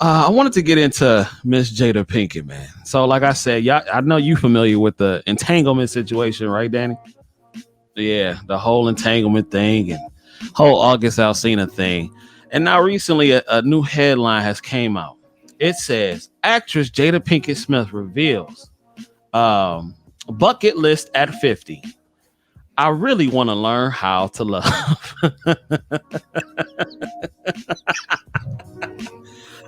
I wanted to get into Miss Jada Pinkett, man. So, like I said, y'all, I know you familiar with the entanglement situation, right, Danny? Yeah, the whole entanglement thing and whole August Alsina thing. And now recently a new headline has came out. It says actress Jada Pinkett Smith reveals bucket list at 50. I really want to learn how to love.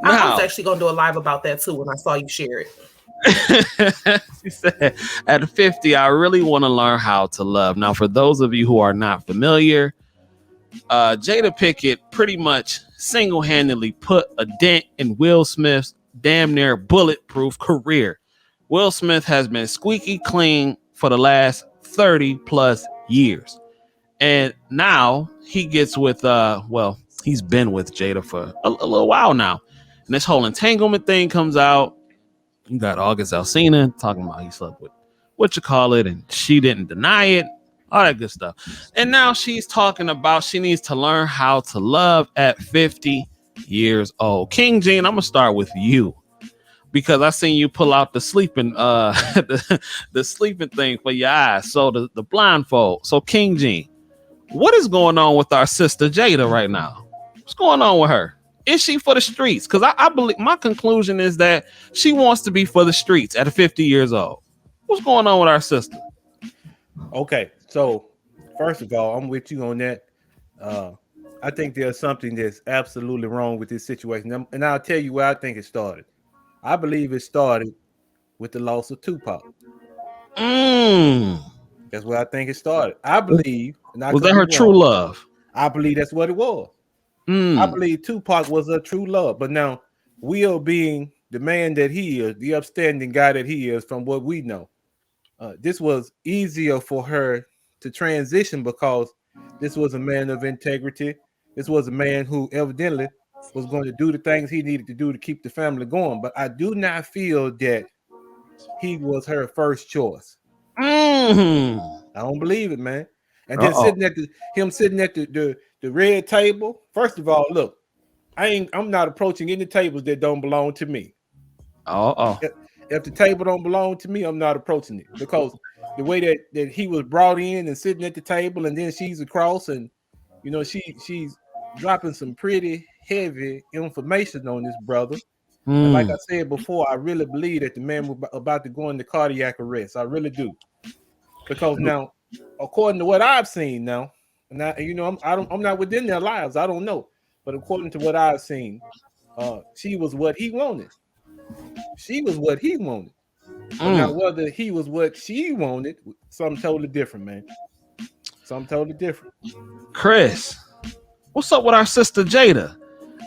I was Now, actually going to do a live about that too when I saw you share it. she said, at 50, I really want to learn how to love. Now, for those of you who are not familiar, Jada Pinkett pretty much single-handedly put a dent in Will Smith's damn near bulletproof career. Will Smith has been squeaky clean for the last 30 plus years. And now he gets with he's been with Jada for a little while now. And this whole entanglement thing comes out. You got August Alsina talking about he slept with what you call it, and she didn't deny it, all that good stuff. And now she's talking about she needs to learn how to love at 50 years old. King Gene, I'm gonna start with you because I seen you pull out the sleeping the sleeping thing for your eyes. So the blindfold. So King Gene, what is going on with our sister Jada right now? What's going on with her? Is she for the streets? Because I believe my conclusion is that she wants to be for the streets at 50 years old. What's going on with our sister? Okay, so first of all, I'm with you on that. I think there's something that's absolutely wrong with this situation, and I'll tell you where I think it started. I believe it started with the loss of Tupac. That's where I think it started. I believe, and I Was could that be her wrong. true love? I believe that's what it was. I believe Tupac was a true love, but now Will, being the man that he is, the upstanding guy that he is, from what we know, this was easier for her to transition because this was a man of integrity. This was a man who evidently was going to do the things he needed to do to keep the family going. But I do not feel that he was her first choice. I don't believe it, man. And then sitting at the red table. First of all, look, I'm not approaching any tables that don't belong to me. If the table don't belong to me, I'm not approaching it, because the way that he was brought in and sitting at the table, and then she's across, and she's dropping some pretty heavy information on this brother. And like I said before, I really believe that the man was about to go into cardiac arrest. I really do, because now, according to what I've seen now, and I'm not within their lives, I don't know, but according to what I've seen, she was what he wanted. She was what he wanted. But now whether he was what she wanted, something totally different, man. Something totally different. Kris, what's up with our sister Jada?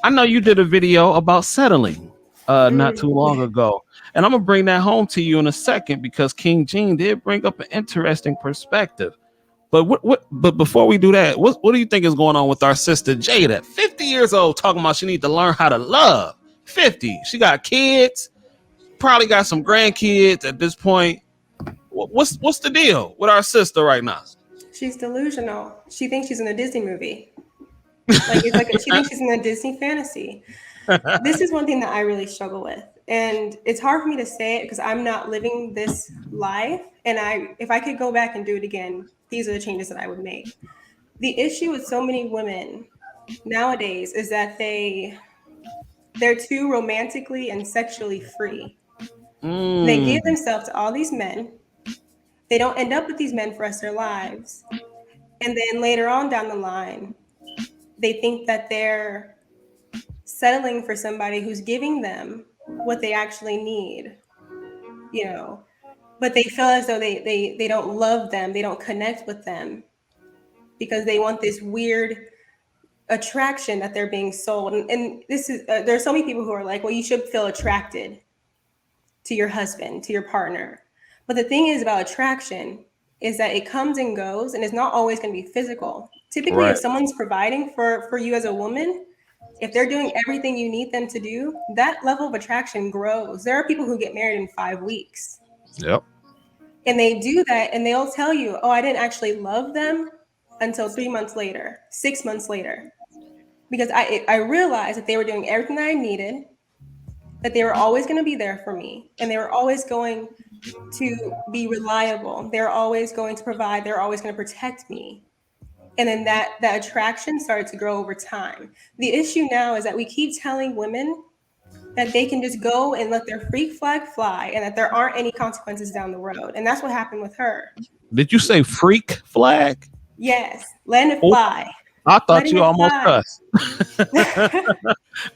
I know you did a video about settling not too long ago, and I'm gonna bring that home to you in a second because King Gene did bring up an interesting perspective. But But before we do that, what do you think is going on with our sister Jada? 50 years old, talking about she need to learn how to love. 50, she got kids, probably got some grandkids at this point. What's the deal with our sister right now? She's delusional. She thinks she's in a Disney movie. She thinks she's in a Disney fantasy. This is one thing that I really struggle with, and it's hard for me to say it because I'm not living this life. And if I could go back and do it again, these are the changes that I would make. The issue with so many women nowadays is that they're too romantically and sexually free. They give themselves to all these men. They don't end up with these men for the rest of their lives. And then later on down the line, they think that they're settling for somebody who's giving them what they actually need, but they feel as though they don't love them. They don't connect with them because they want this weird attraction that they're being sold. And this is, there's so many people who are like, well, you should feel attracted to your husband, to your partner. But the thing is about attraction is that it comes and goes, and it's not always going to be physical. Typically, if someone's providing for you as a woman, if they're doing everything you need them to do, that level of attraction grows. There are people who get married in 5 weeks. Yep. And they do that, and they'll tell you, oh, I didn't actually love them until 3 months later, 6 months later. Because I realized that they were doing everything that I needed. that they were always going to be there for me, and they were always going to be reliable. They're always going to provide. They're always going to protect me. And then that attraction started to grow over time. The issue now is that we keep telling women that they can just go and let their freak flag fly and that there aren't any consequences down the road. And that's what happened with her. Did you say freak flag? Yes. Let it fly. I thought you almost cussed.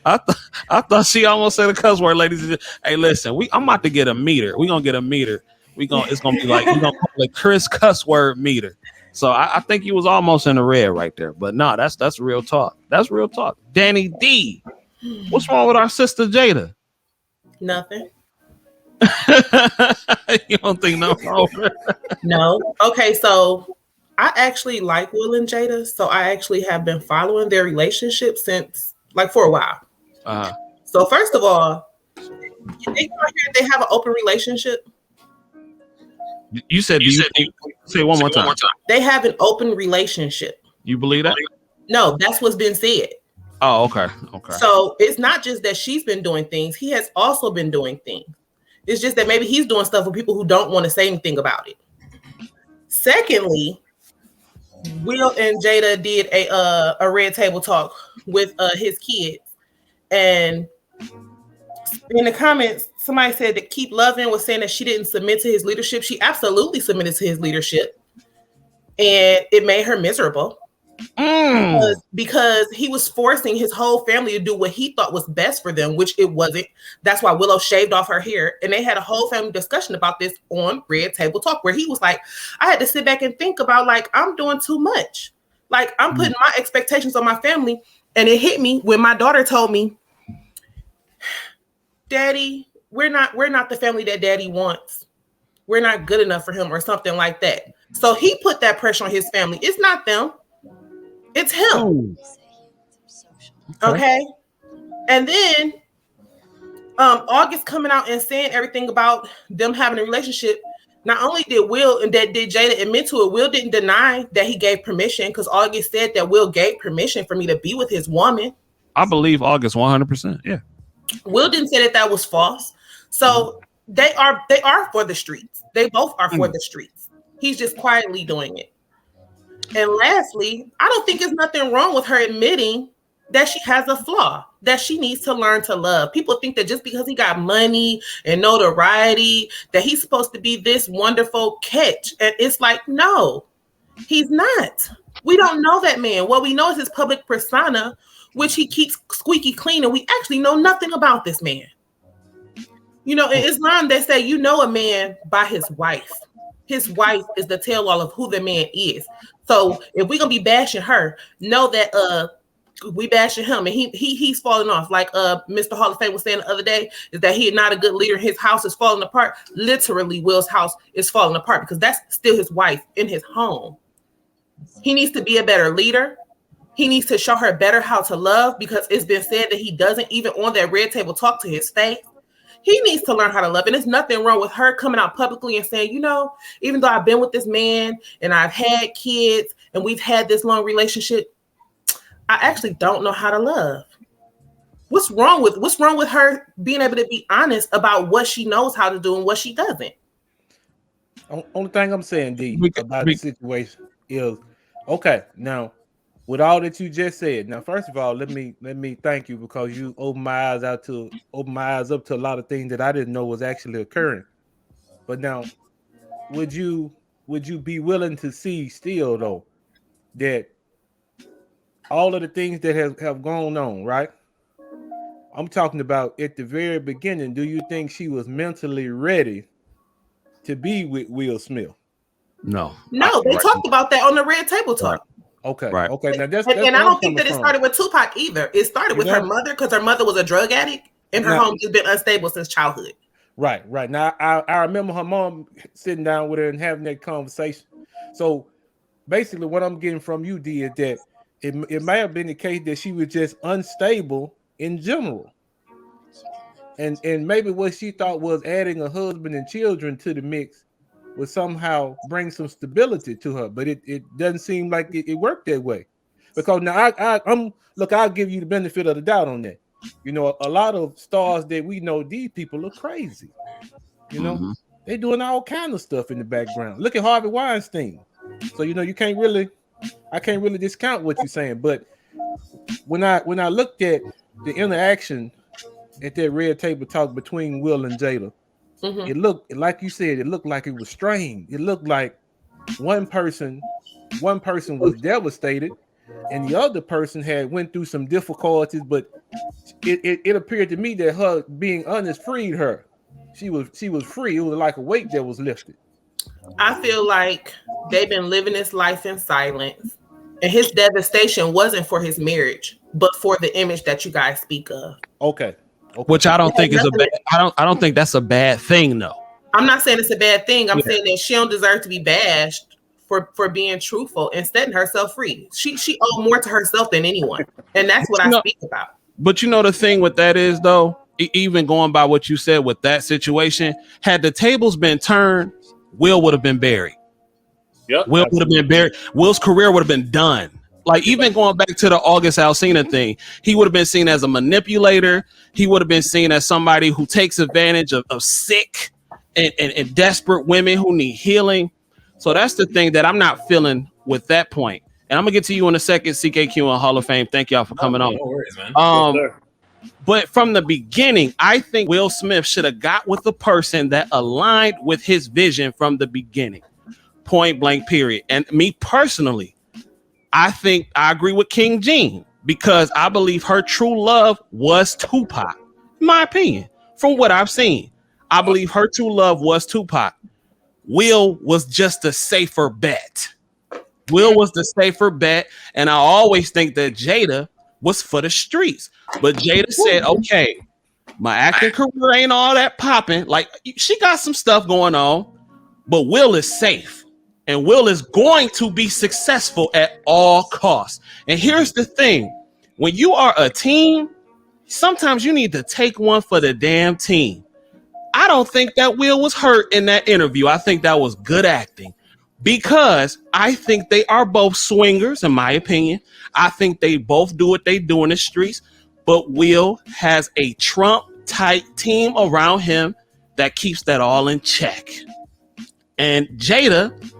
I thought she almost said a cuss word, ladies. Hey, listen, I'm about to get a meter. We're gonna get a meter. It's gonna be like we're gonna call it Kris cuss word meter. So I think he was almost in the red right there. But no, that's real talk. That's real talk. Danny D, what's wrong with our sister Jada? Nothing. You don't think no? No. Okay, so I actually like Will and Jada. So I actually have been following their relationship since for a while. So first of all, they have an open relationship. You said say one more time. They have an open relationship. You believe that? No, that's what's been said. Oh, okay. So it's not just that she's been doing things. He has also been doing things. It's just that maybe he's doing stuff with people who don't want to say anything about it. Secondly, Will and Jada did a red table talk with his kids. And in the comments, somebody said that Keep Loving was saying that she didn't submit to his leadership. She absolutely submitted to his leadership. And it made her miserable. Because he was forcing his whole family to do what he thought was best for them, which it wasn't. That's why Willow shaved off her hair. And they had a whole family discussion about this on Red Table Talk, where he was like, I had to sit back and think about I'm doing too much. I'm putting my expectations on my family. And it hit me when my daughter told me, Daddy, we're not the family that Daddy wants. We're not good enough for him or something like that. So he put that pressure on his family. It's not them. It's him. Okay. And then August coming out and saying everything about them having a relationship. Not only did Will and did Jada admit to it, Will didn't deny that he gave permission, because August said that Will gave permission for me to be with his woman. I believe August 100%. Yeah. Will didn't say that was false. So they are for the streets. They both are for the streets. He's just quietly doing it. And lastly, I don't think there's nothing wrong with her admitting that she has a flaw, that she needs to learn to love. People think that just because he got money and notoriety, that he's supposed to be this wonderful catch. And it's no, he's not. We don't know that man. What we know is his public persona, which he keeps squeaky clean, and we actually know nothing about this man. In Islam, they say you know a man by his wife. His wife is the tell-all of who the man is. So if we're gonna be bashing her, know that we bashing him, and he's falling off. Like Mr. Hall of Fame was saying the other day, is that he is not a good leader. His house is falling apart. Literally, Will's house is falling apart because that's still his wife in his home. He needs to be a better leader. He needs to show her better how to love, because it's been said that he doesn't, even on that Red Table Talk to his face. He needs to learn how to love. And there's nothing wrong with her coming out publicly and saying, even though I've been with this man and I've had kids and we've had this long relationship, I actually don't know how to love. What's wrong with her being able to be honest about what she knows how to do and what she doesn't? Only thing I'm saying, D, about the situation is, okay, now, with all that you just said, now first of all, let me thank you, because you opened my eyes up to a lot of things that I didn't know was actually occurring. But now, would you be willing to see still though that all of the things that have gone on, right? I'm talking about at the very beginning. Do you think she was mentally ready to be with Will Smith? No. They talked about that on the Red Table Talk. Right. Okay. Right. Okay. Now that's and I don't think that it started with Tupac either. It started with her mother, because her mother was a drug addict and her home has been unstable since childhood. Right. Now I remember her mom sitting down with her and having that conversation. So basically, what I'm getting from you, D, is that it may have been the case that she was just unstable in general, and maybe what she thought was adding a husband and children to the mix would somehow bring some stability to her, but it doesn't seem like it worked that way. Because now I'll give you the benefit of the doubt on that. You know, a lot of stars that we know, these people are crazy. You know, they doing all kind of stuff in the background. Look at Harvey Weinstein. So you know, I can't really discount what you're saying. But when I looked at the interaction at that red table talk between Will and Jada, it looked like you said. It looked like it was strained. It looked like one person was devastated, and the other person had went through some difficulties. But it appeared to me that her being honest freed her. She was free. It was like a weight that was lifted. I feel like they've been living this life in silence, and his devastation wasn't for his marriage, but for the image that you guys speak of. Okay. Which I don't think is a bad. I don't think that's a bad thing, though. I'm not saying it's a bad thing. I'm saying that she don't deserve to be bashed for being truthful and setting herself free. She owed more to herself than anyone, and that's what I speak about. But you know the thing with that is, though, even going by what you said with that situation, had the tables been turned, Will would have been buried. Yep, Will would have been buried. Will's career would have been done. Like, even going back to the August Alsina thing, he would have been seen as a manipulator. He would have been seen as somebody who takes advantage of sick and desperate women who need healing. So that's the thing that I'm not feeling with that point. And I'm gonna get to you in a second, CKQ and Hall of Fame. Thank y'all for coming on. No worries, man. But from the beginning, I think Will Smith should have got with the person that aligned with his vision from the beginning. Point blank, period. And me personally, I think I agree with King Gene, because I believe her true love was Tupac. In my opinion, from what I've seen, I believe her true love was Tupac. Will was just a safer bet. Will was the safer bet. And I always think that Jada was for the streets. But Jada said, okay, my acting career ain't all that popping. Like, she got some stuff going on, but Will is safe. And Will is going to be successful at all costs. And here's the thing. When you are a team, sometimes you need to take one for the damn team. I don't think that Will was hurt in that interview. I think that was good acting, because I think they are both swingers, in my opinion. I think they both do what they do in the streets, but Will has a Trump-type team around him that keeps that all in check. And Jada,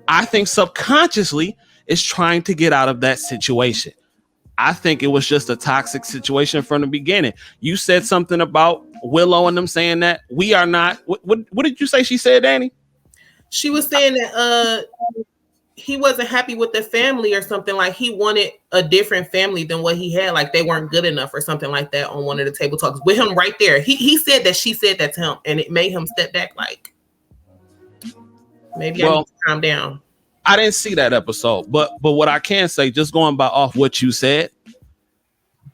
I think subconsciously, is trying to get out of that situation. I think it was just a toxic situation from the beginning. You said something about Willow and them saying that we are not. What did you say she said, Danny? She was saying that he wasn't happy with the family or something. Like, he wanted a different family than what he had. Like, they weren't good enough or something like that on one of the table talks with him right there. He said that she said that to him, and it made him step back. Like, maybe I need to calm down. I didn't see that episode, but what I can say, just going by off what you said,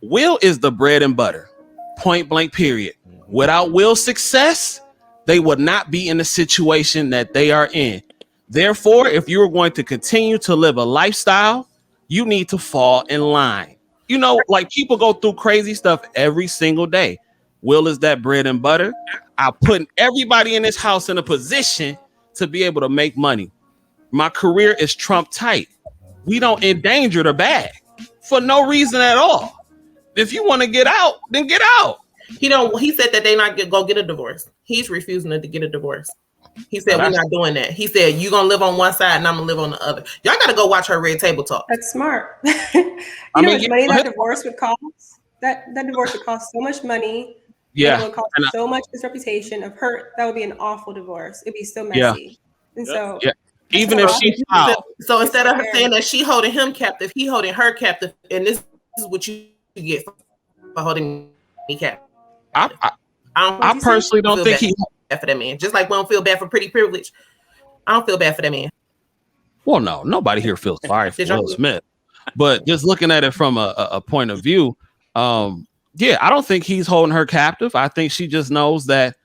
Will is the bread and butter, point blank, period. Without Will's success, they would not be in the situation that they are in. Therefore, if you're going to continue to live a lifestyle, you need to fall in line. You know, like, people go through crazy stuff every single day. Will is that bread and butter. I'm putting everybody in this house in a position to be able to make money. My career is Trump tight. We don't endanger the bag for no reason at all. If you want to get out, then get out. He said that they not go get a divorce. He's refusing to get a divorce. He said, we're not doing that. He said, you're going to live on one side and I'm going to live on the other. Y'all got to go watch her Red Table Talk. That's smart. you know how much money that divorce would cost? That divorce would cost so much money. Yeah. It would cost so much his reputation of hurt. That would be an awful divorce. It'd be so messy. Yeah. And so... Yeah. Even if she filed. So instead of her saying that she holding him captive, he holding her captive, and this is what you get for holding me captive. I personally don't think he bad for that man. Just like we don't feel bad for Pretty Privilege, I don't feel bad for that man. Well, no, nobody here feels sorry for Will Smith, but just looking at it from a point of view, yeah, I don't think he's holding her captive. I think she just knows that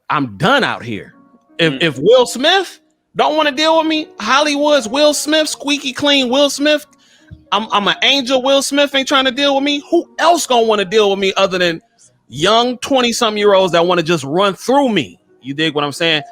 I'm done out here. If Will Smith don't want to deal with me, Hollywood's Will Smith, squeaky clean Will Smith, I'm an angel. Will Smith ain't trying to deal with me. Who else gonna want to deal with me other than young 20-something-year-olds that want to just run through me? You dig what I'm saying?